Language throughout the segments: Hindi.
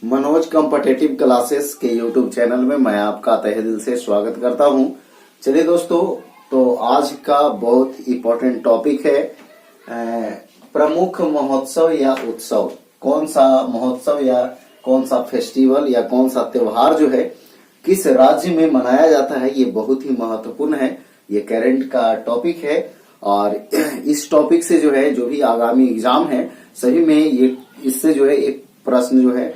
मनोज कॉम्पिटिटिव क्लासेस के यूट्यूब चैनल में मैं आपका तहे दिल से स्वागत करता हूं। चलिए दोस्तों, तो आज का बहुत इम्पोर्टेंट टॉपिक है प्रमुख महोत्सव या उत्सव। कौन सा महोत्सव या कौन सा फेस्टिवल या कौन सा त्योहार जो है किस राज्य में मनाया जाता है, ये बहुत ही महत्वपूर्ण है। ये करंट का टॉपिक है और इस टॉपिक से जो है जो भी आगामी एग्जाम है सभी में ये इससे जो है एक प्रश्न जो है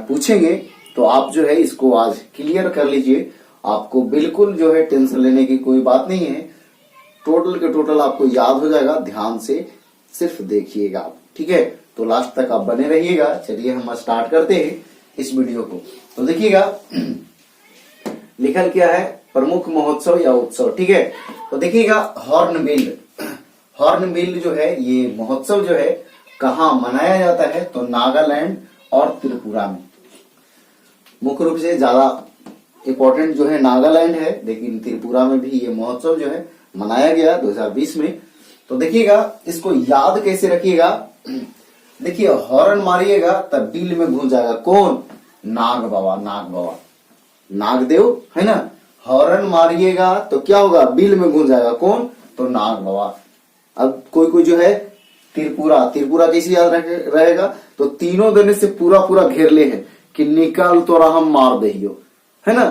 पूछेंगे, तो आप जो है इसको आज क्लियर कर लीजिए। आपको बिल्कुल जो है टेंशन लेने की कोई बात नहीं है, टोटल के टोटल आपको याद हो जाएगा। ध्यान से सिर्फ देखिएगा आप, ठीक है। तो लास्ट तक आप बने रहिएगा। चलिए हम स्टार्ट करते हैं इस वीडियो को। तो देखिएगा लिखल क्या है, प्रमुख महोत्सव या उत्सव, ठीक है। तो देखिएगा हॉर्नबिल जो है ये महोत्सव जो है कहाँ मनाया जाता है, तो नागालैंड और त्रिपुरा में। मुख्य रूप से ज्यादा इम्पोर्टेंट जो है नागालैंड है, लेकिन त्रिपुरा में भी ये महोत्सव जो है मनाया गया 2020 में। तो देखिएगा इसको याद कैसे रखिएगा। देखिए हॉर्न मारिएगा तब बिल में घुस जाएगा कौन, नाग बाबा, नागदेव है ना। हॉर्न मारिएगा तो क्या होगा, बिल में घुस जाएगा कौन, तो नाग बाबा। अब कोई जो है त्रिपुरा कैसे याद रहेगा, तो तीनों दने से पूरा घेर ले है कि निकाल तो हम मार दहियो, है ना।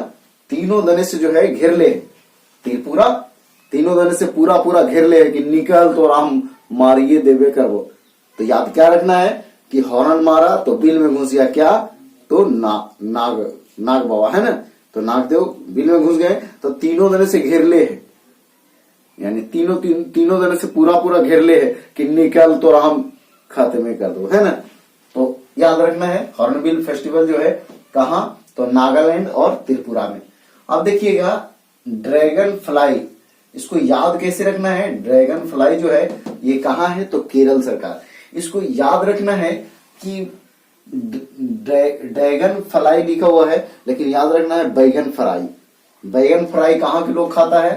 तीनों दने से जो है घेर ले त्रिपुरा, तीनों दने से पूरा घेर ले है कि निकाल तो हम मारिए देवे करबो। तो याद क्या रखना है कि हॉर्न मारा तो बिल में घुस गया क्या, तो नाग बाबा, है ना। तो नागदेव बिल में घुस गए तो तीनों दने से घेर ले है, यानी तीनों दने से पूरा घेर ले है कि निकाल तो हम खाते में कर दो, है ना। तो याद रखना है हॉर्नबिल फेस्टिवल जो है कहाँ, तो नागालैंड और त्रिपुरा में। अब देखिएगा ड्रैगन फ्लाई, इसको याद कैसे रखना है। ड्रैगन फ्लाई जो है ये कहाँ है, तो केरल सरकार। इसको याद रखना है कि ड्रैगन फ्लाई लिखा हुआ है, लेकिन याद रखना है बैगन फ्राई कहाँ के लोग खाता है,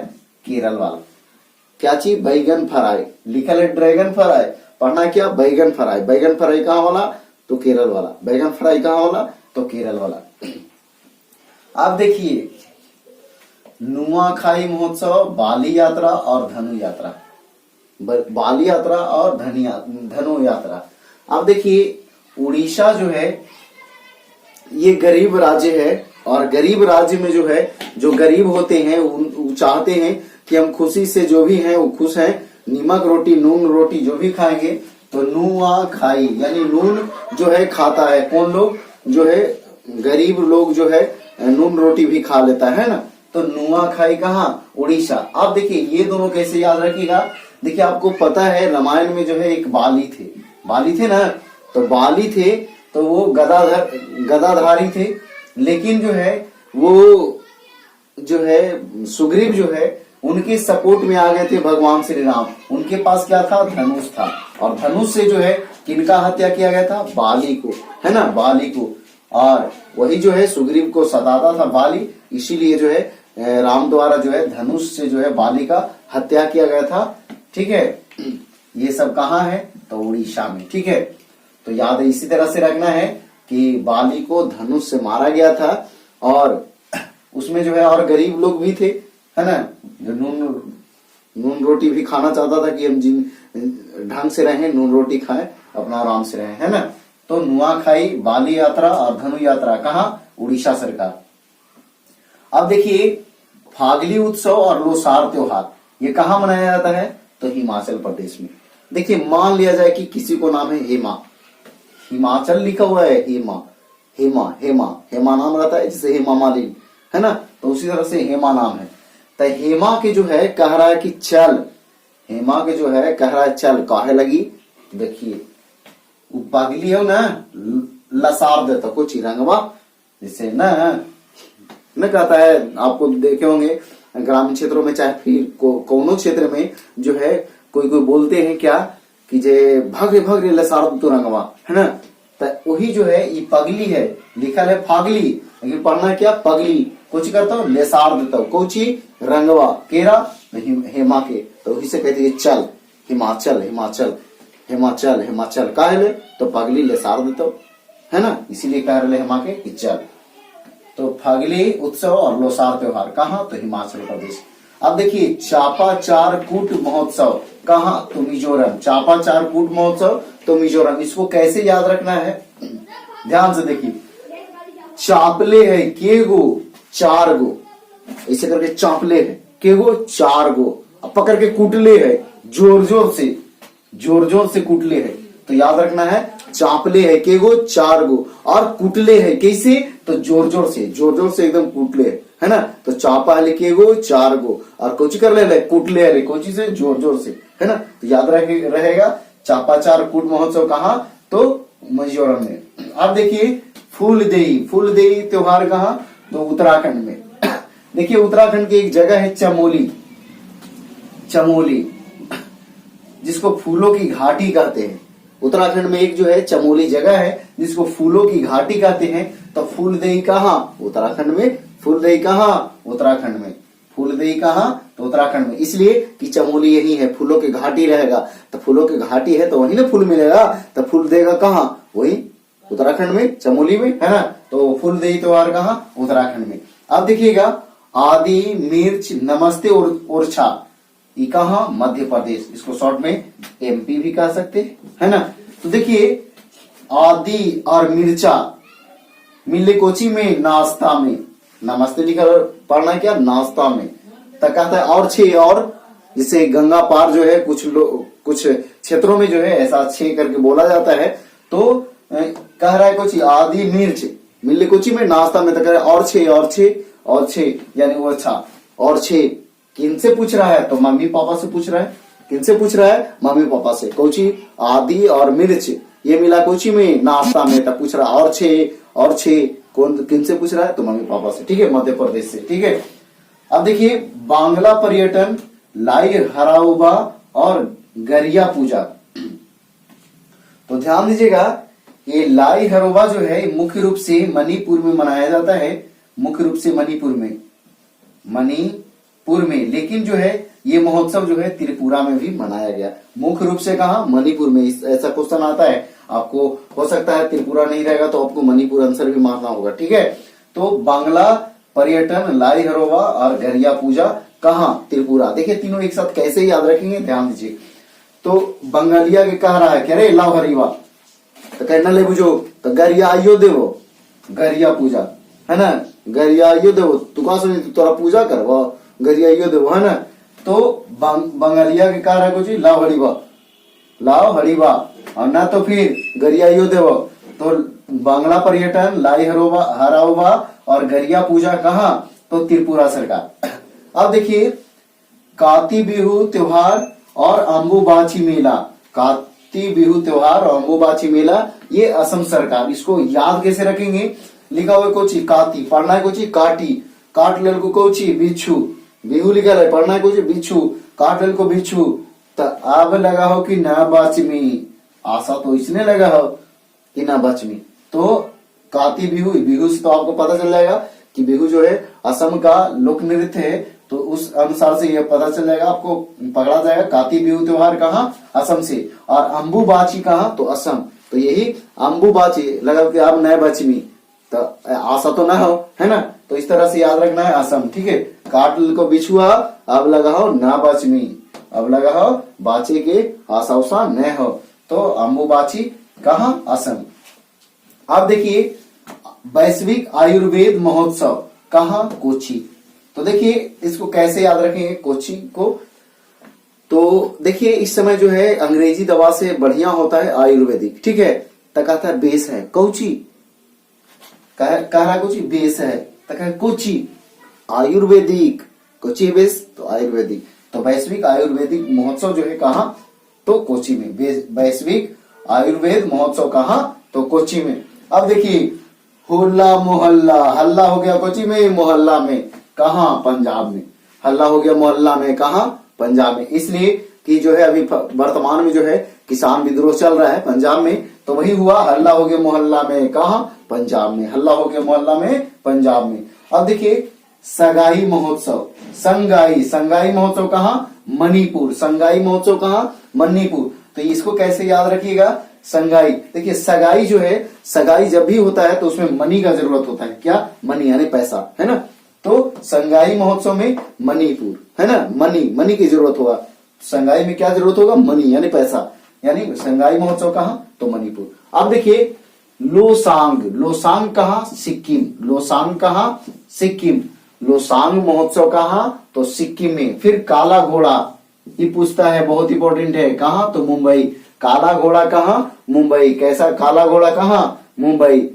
केरल वाला। क्या चीज, बैगन फ्राई लिखा है, ड्रैगन फ्राई पढ़ना क्या, बैगन फ्राई कहाँ वाला, तो केरल वाला। बैगन फ्राई कहाँ वाला, तो केरल वाला। आप देखिए नुआखाई महोत्सव, बाली यात्रा और धनु यात्रा, धनु यात्रा। आप देखिए उड़ीसा जो है ये गरीब राज्य है, और गरीब राज्य में जो है जो गरीब होते हैं वो चाहते हैं कि हम खुशी से जो भी हैं वो खुश हैं, नमक रोटी नून रोटी जो भी खाएंगे, तो नुआ खाई यानी नून जो है खाता है कौन लोग, जो है गरीब लोग जो है नून रोटी भी खा लेता है ना। तो नुआ खाई कहाँ, उड़ीसा। आप देखिए ये दोनों कैसे याद रखिएगा। देखिए आपको पता है रामायण में जो है एक बाली थे ना, तो बाली थे तो वो गदाधारी थे, लेकिन जो है वो जो है सुग्रीव जो है उनके सपोर्ट में आ गए थे भगवान श्री राम। उनके पास क्या था, धनुष था, और धनुष से जो है किनका हत्या किया गया था, बाली को, है ना, बाली को। और वही जो है सुग्रीव को सताता था बाली, इसीलिए जो है राम द्वारा जो है धनुष से जो है बाली का हत्या किया गया था, ठीक है। ये सब कहाँ है, तो उड़ीसा में, ठीक है। तो याद है इसी तरह से रखना है कि बाली को धनुष से मारा गया था, और उसमें जो है और गरीब लोग भी थे, है ना, जो नून रोटी भी खाना चाहता था कि हम जिन ढंग से रहें, नून रोटी खाएं, अपना आराम से रहें, है ना। तो नुआखाई, बाली यात्रा और धनु यात्रा कहाँ, उड़ीसा सरकार। अब देखिए फागली उत्सव और लोसार त्योहार ये कहाँ मनाया जाता है, तो हिमाचल प्रदेश में। देखिए मान लिया जाए कि किसी को नाम है हेमा, हिमाचल लिखा हुआ है, हेमा नाम रहता है, जैसे हेमा मालिनी, है ना, तो उसी तरह से हेमा नाम है। तो हेमा के जो है कह रहा है कि चल, हेमा के जो है कह रहा है चल, काहे लगी, देखिए वो पगली हो ना, लसार देता कुछ रंगवा, जैसे न कहता है। आपको देखे होंगे ग्रामीण क्षेत्रों में, चाहे फिर कोनो क्षेत्र में जो है कोई बोलते हैं क्या कि जे भगरे लसार तो रंगवा, है ना। तो वही जो है ये पगली है, लिखा है फागली, लेकिन पढ़ना क्या, पगली। कुछ करता हूँ लेसार देता हूँ, कोची रंगवा केरा हेमा के, तो वही से कहते हैं चल हिमाचल, का है ले, तो पगली लेसार देता हूँ। है ना, इसीलिए कह रहे हम आके कि चल। तो फागली उत्सव और लोसार त्योहार कहाँ, तो हिमाचल प्रदेश। अब देखिए चापा कूट महोत्सव कहाँ, तो मिजोरम। चापा कूट महोत्सव तो मिजोरम। इसको कैसे याद रखना है, ध्यान से देखिए, चापले है केगो, 4 गो, ऐसे करके चापले है केगो, 4 गो। अब पकड़ के कुटले है, जोर जोर से कुटले है, तो याद रखना है चापले है केगो, 4 गो, और कुटले है कैसे, तो जोर जोर से एकदम कुटले है ना। तो चापा लिखे गो 4 गो, और कोची कर ले कुटले है कोची से, जोर से, है ना। तो याद रहेगा चापाचार कूट महोत्सव कहाँ, तो मिजोरम में। अब देखिए फूलदेई त्योहार कहाँ, तो उत्तराखंड में। देखिए उत्तराखंड की एक जगह है चमोली, जिसको फूलों की घाटी कहते हैं। उत्तराखंड में एक जो है चमोली जगह है जिसको फूलों की घाटी कहते हैं। तो फूलदेई कहाँ, उत्तराखंड में। फूलदेई कहाँ, उत्तराखंड में। फूलदेई कहाँ, तो उत्तराखंड में, इसलिए कि चमोली यही है, फूलों की घाटी रहेगा। तो फूलों की घाटी है तो वही ना फूल मिलेगा, तो फूल देगा कहाँ, वही उत्तराखंड में, चमोली में, है ना। तो फूलदेई त्योहार कहाँ, उत्तराखंड में। अब देखिएगा आदि मिर्च नमस्ते ओरछा, ये कहाँ, मध्य प्रदेश। इसको शॉर्ट में एमपी भी कह सकते हैं, है ना। तो देखिए आदि और मिर्चा मिले कोची में, नाश्ता में। नमस्ते लिखा पढ़ना क्या, नाश्ता में। तो कहता है और 6, और जिसे गंगा पार जो है कुछ क्षेत्रों में जो है ऐसा 6 करके बोला जाता है। तो कह रहा है कुछ आदि मिर्च मिले कोची में, नाश्ता में। तो कह रहा है और 6 यानी वो अच्छा। और 6 किनसे पूछ रहा है, तो मम्मी पापा से पूछ रहा है। किनसे पूछ रहा है, मम्मी पापा से। कोची आदि और मिर्च ये मिला कोची में, नाश्ता में। तब पूछ रहा और 6 कौन किनसे पूछ रहा है, तो मम्मी पापा से, ठीक है, मध्य प्रदेश से, ठीक है। अब देखिए बांग्ला पर्यटन, लाई हराउबा और गरिया पूजा। तो ध्यान दीजिएगा ये लाई हराउबा जो है मुख्य रूप से मणिपुर में मनाया जाता है, मुख्य रूप से मणिपुर में, लेकिन जो है ये महोत्सव जो है त्रिपुरा में भी मनाया गया। मुख्य रूप से कहा, मणिपुर में। ऐसा क्वेश्चन आता है आपको, हो सकता है त्रिपुरा नहीं रहेगा तो आपको मणिपुर आंसर भी मारना होगा, ठीक है। तो बांग्ला पर्यटन, लाई हरोबा और गरिया पूजा कहाँ, त्रिपुरा। देखिए तीनों एक साथ कैसे याद रखेंगे, ध्यान दीजिए। तो बंगालिया के कह रहा है, कह रहे लाओ हरिवा, तो कहना ले बुझो, तो गरिया आइयो देवो, गरिया पूजा, है ना। गरिया आइयो देवो, तू कहा सुनी तोरा पूजा करवा, गरिया आइयो देवो, है ना। तो बंगालिया के कह रहा है कुछ लाओ हरिवा, और ना तो फिर गरिया आइयो देवो। तो बांग्ला पर्यटन, लाई हराउबा और गरिया पूजा कहाँ, तो त्रिपुरा सरकार। अब देखिए काती बिहू त्योहार और अम्बुबाची मेला, काती बिहू त्योहार और अम्बुबाची मेला ये असम सरकार। इसको याद कैसे रखेंगे, लिखा हुआ कोची काती, पढ़ना है कोची काटी, काट लेल को कोची बिच्छू, बिहू लिखा है पढ़ना है कोची बिच्छू, काट लेल को बिच्छू। तो अब लगा हो कि ना बचमी, आशा तो इसने लगा हो कि ना बचमी। तो काती बिहू, बिहू से तो आपको पता चल जाएगा कि बिहू जो है असम का लोक नृत्य है, तो उस अनुसार से यह पता चल जाएगा, आपको पकड़ा जाएगा। काती बिहू त्योहार कहाँ, असम से, और अम्बुबाची कहाँ, तो असम। तो यही अम्बुबाची लगा कि अब नए बचमी, तो आशा तो ना हो, है ना। तो इस तरह से याद रखना है असम, ठीक है। काटल को बिछुआ, अब लगा हो ना बचमी, अब लगा हो बाचे के आशा उषा न हो, तो अम्बुबाची कहाँ, असम। अब देखिए वैश्विक आयुर्वेद महोत्सव कहाँ, कोची। तो देखिए इसको कैसे याद रखेंगे कोची को, तो देखिए इस समय जो है अंग्रेजी दवा से बढ़िया होता है आयुर्वेदिक, ठीक है। तो कहता है बेस है कोची, कह रहा कोची बेस है, तो कह कोची आयुर्वेदिक, कोची बेस तो आयुर्वेदिक। तो वैश्विक आयुर्वेदिक महोत्सव जो है कहाँ, तो कोची में। वैश्विक आयुर्वेद महोत्सव कहाँ, तो कोची में। अब देखिए होला मोहल्ला, हल्ला हो गया कोची में, मोहल्ला में कहाँ, पंजाब में। हल्ला हो गया मोहल्ला में कहाँ, पंजाब में। इसलिए कि जो है अभी वर्तमान में जो है किसान विद्रोह चल रहा है पंजाब में, तो वही हुआ, हल्ला हो गया मोहल्ला में कहाँ, पंजाब में। हल्ला हो गया मोहल्ला में, पंजाब में। अब देखिए सगाई महोत्सव, संगाई महोत्सव कहाँ, मणिपुर। संगाई महोत्सव कहाँ, मणिपुर। तो इसको कैसे याद रखिएगा, संगाई। देखिए सगाई जो है, सगाई जब भी होता है तो उसमें मनी का जरूरत होता है। क्या? मनी, यानी पैसा, है ना। तो संगाई महोत्सव में मणिपुर, है ना, मनी की जरूरत होगा। संगाई में क्या जरूरत होगा? मनी, यानी पैसा। यानी संगाई महोत्सव कहाँ? तो मणिपुर। अब देखिए लोसांग कहाँ? सिक्किम। लोसांग कहाँ? सिक्किम। लोसांग महोत्सव कहाँ? तो सिक्किम में। फिर काला घोड़ा, ये पूछता है, बहुत इंपॉर्टेंट है, कहाँ? तो मुंबई। काला घोड़ा कहाँ? मुंबई। कैसा काला घोड़ा? कहाँ? मुंबई।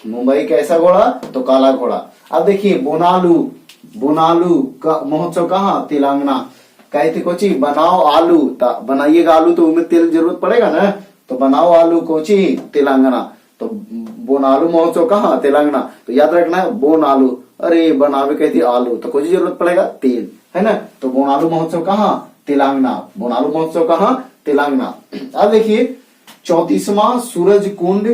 मुंबई कैसा घोड़ा? तो काला घोड़ा। अब देखिए बोनालू का महोत्सव कहाँ? तेलंगाना। कहते कोची बनाओ आलू, बनाइएगा आलू तो उनमें तेल जरूरत पड़ेगा ना, तो बनाओ आलू कोची? तेलंगाना। तो बोनालू महोत्सव कहाँ? तेलंगाना। तो याद रखना है बोनालू, अरे बनावे कहती आलू तो कोची जरूरत पड़ेगा? तेल, है ना। तो बोनालू महोत्सव कहाँ? तेलंगाना। बोनालू महोत्सव कहाँ? तेलंगाना। अब देखिए 34वां सूरज कुंड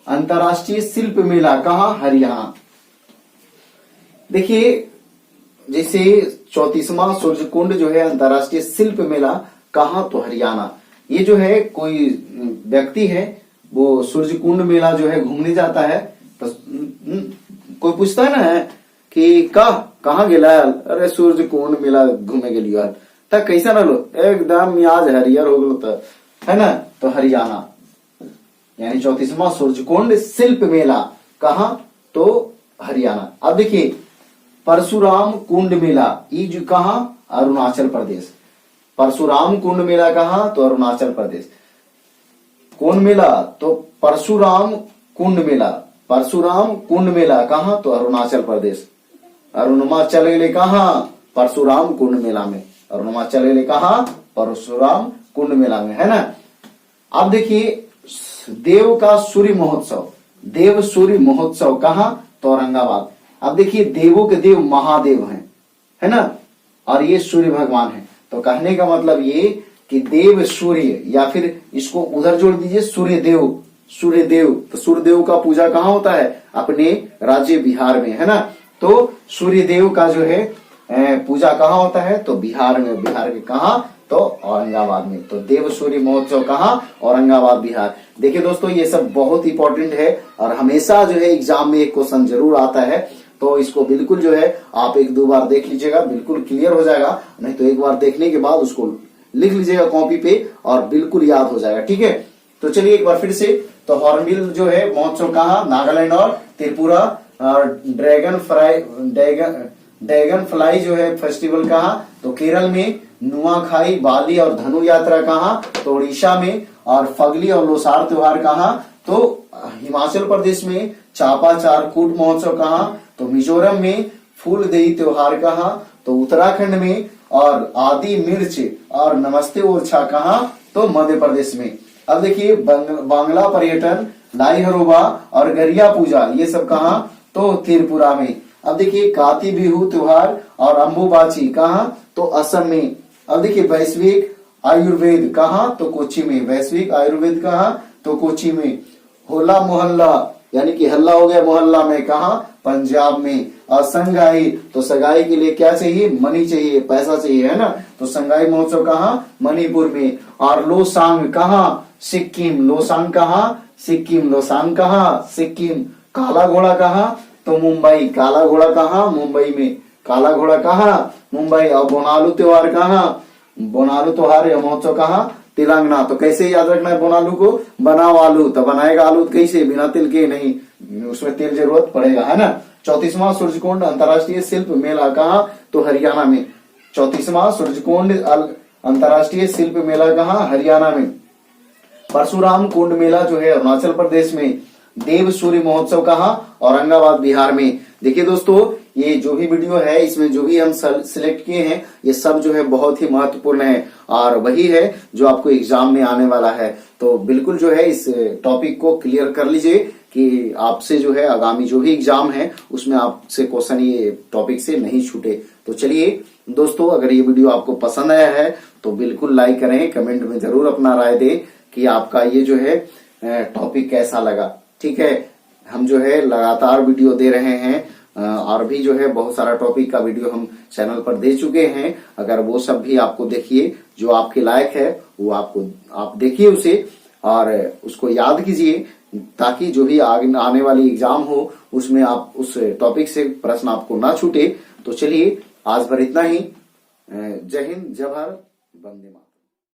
अंतरराष्ट्रीय शिल्प मेला कहाँ? हरियाणा। देखिए जैसे 34वां सूरज कुंड जो है अंतरराष्ट्रीय शिल्प मेला कहाँ? तो हरियाणा। ये जो है कोई व्यक्ति है, वो सूरज कुंड मेला जो है घूमने जाता है, तो कोई पूछता है ना कि कहाँ गेला? अरे सूरज कुंड मेला घूमे के लिए। तब कैसा ना लो, एकदम आज हरियर हो गलो, तो है ना। तो हरियाणा, यानी 34वां सूरज कुंड शिल्प मेला कहाँ? तो हरियाणा। अब देखिए परशुराम कुंड मेला, ये जो कहाँ? अरुणाचल प्रदेश। परशुराम कुंड मेला कहाँ? तो अरुणाचल प्रदेश। कौन मेला? तो परशुराम कुंड मेला। परशुराम कुंड मेला कहाँ? तो अरुणाचल प्रदेश। अरुणाचल गए कहाँ? परशुराम कुंड मेला में। अरुणाचल गए कहाँ? परशुराम कुंड मेला में, है ना। अब देखिए देव का सूर्य महोत्सव, देव सूर्य महोत्सव कहाँ? तो औरंगाबाद। अब देखिए देवों के देव महादेव हैं, है ना, और ये सूर्य भगवान है। तो कहने का मतलब ये कि देव सूर्य, या फिर इसको उधर जोड़ दीजिए सूर्य देव। तो सूर्य देव का पूजा कहाँ होता है? अपने राज्य बिहार में, है ना। तो सूर्य देव का जो है पूजा कहाँ होता है? तो बिहार में। बिहार के कहाँ? तो औरंगाबाद में। तो देव सूर्य महोत्सव कहाँ? औरंगाबाद, बिहार। देखिए दोस्तों ये सब बहुत इंपॉर्टेंट है और हमेशा जो है एग्जाम में एक क्वेश्चन जरूर आता है, तो इसको बिल्कुल जो है आप 1-2 बार देख लीजिएगा, बिल्कुल क्लियर हो जाएगा। नहीं तो एक बार देखने के बाद उसको लिख लीजिएगा कॉपी पे और बिल्कुल याद हो जाएगा, ठीक है। तो चलिए एक बार फिर से, तो हॉर्नबिल जो है महोत्सव कहाँ? नागालैंड और त्रिपुरा। और ड्रैगन फ्लाई जो है फेस्टिवल कहाँ? तो केरल में। नुआखाई, बाली और धनु यात्रा कहाँ? तो उड़ीसा में। और फगली और लोसार त्योहार कहाँ? तो हिमाचल प्रदेश में। चापा चारकूट महोत्सव कहाँ? तो मिजोरम में। फूलदेई त्योहार कहाँ? तो उत्तराखंड में। और आदि मिर्च और नमस्ते ओरछा कहाँ? तो मध्य प्रदेश में। अब देखिए बांग्ला पर्यटन, लाई हरोबा और गरिया पूजा, ये सब कहाँ? तो त्रिपुरा में। अब देखिए काती बिहू त्योहार और अम्बुबाची कहाँ? तो असम में। अब देखिए वैश्विक आयुर्वेद कहाँ? तो कोच्चि में। वैश्विक आयुर्वेद कहाँ? तो कोच्चि में। होला मोहल्ला, यानी कि हल्ला हो गया मोहल्ला में, कहाँ? पंजाब में। और संगाई, तो सगाई के लिए क्या चाहिए? मनी चाहिए, पैसा चाहिए, है ना। तो संगाई महोत्सव कहाँ? मणिपुर में। और लोसांग कहाँ? सिक्किम। लोसांग कहाँ? सिक्किम। लोसांग कहाँ? सिक्किम। काला घोड़ा कहाँ? तो मुंबई। काला घोड़ा कहाँ? मुंबई में। काला घोड़ा कहाँ? मुंबई। और बोनालू त्योहार कहाँ? बोनालू त्योहार या महोत्सव कहाँ? तेलंगाना। तो कैसे याद रखना है बोनालू को? बनाओ आलू, तो बनाएगा आलू कैसे? बिना तेल के नहीं, उसमें तेल जरूरत पड़ेगा, है ना। 34वां सूर्यकुंड अंतरराष्ट्रीय शिल्प मेला कहाँ? तो हरियाणा में। 34वां सूर्यकुंड अंतरराष्ट्रीय शिल्प मेला कहाँ? हरियाणा में। परशुराम कुंड मेला जो है अरुणाचल प्रदेश में। देव सूर्य महोत्सव कहाँ? औरंगाबाद, बिहार में। देखिए दोस्तों ये जो भी वीडियो है, इसमें जो भी हम सिलेक्ट किए हैं, ये सब जो है बहुत ही महत्वपूर्ण है और वही है जो आपको एग्जाम में आने वाला है। तो बिल्कुल जो है इस टॉपिक को क्लियर कर लीजिए कि आपसे जो है आगामी जो भी एग्जाम है उसमें आपसे क्वेश्चन ये टॉपिक से नहीं छूटे। तो चलिए दोस्तों, अगर ये वीडियो आपको पसंद आया है तो बिल्कुल लाइक करें, कमेंट में जरूर अपना राय दें कि आपका ये जो है टॉपिक कैसा लगा, ठीक है। हम जो है लगातार वीडियो दे रहे हैं और भी जो है बहुत सारा टॉपिक का वीडियो हम चैनल पर दे चुके हैं। अगर वो सब भी आपको देखिए जो आपके लायक है वो आप देखिए उसे, और उसको याद कीजिए, ताकि जो भी आने वाली एग्जाम हो उसमें आप उस टॉपिक से प्रश्न आपको ना छूटे। तो चलिए आज भर इतना ही। जय हिंद, जय भारत, वंदे मातरम।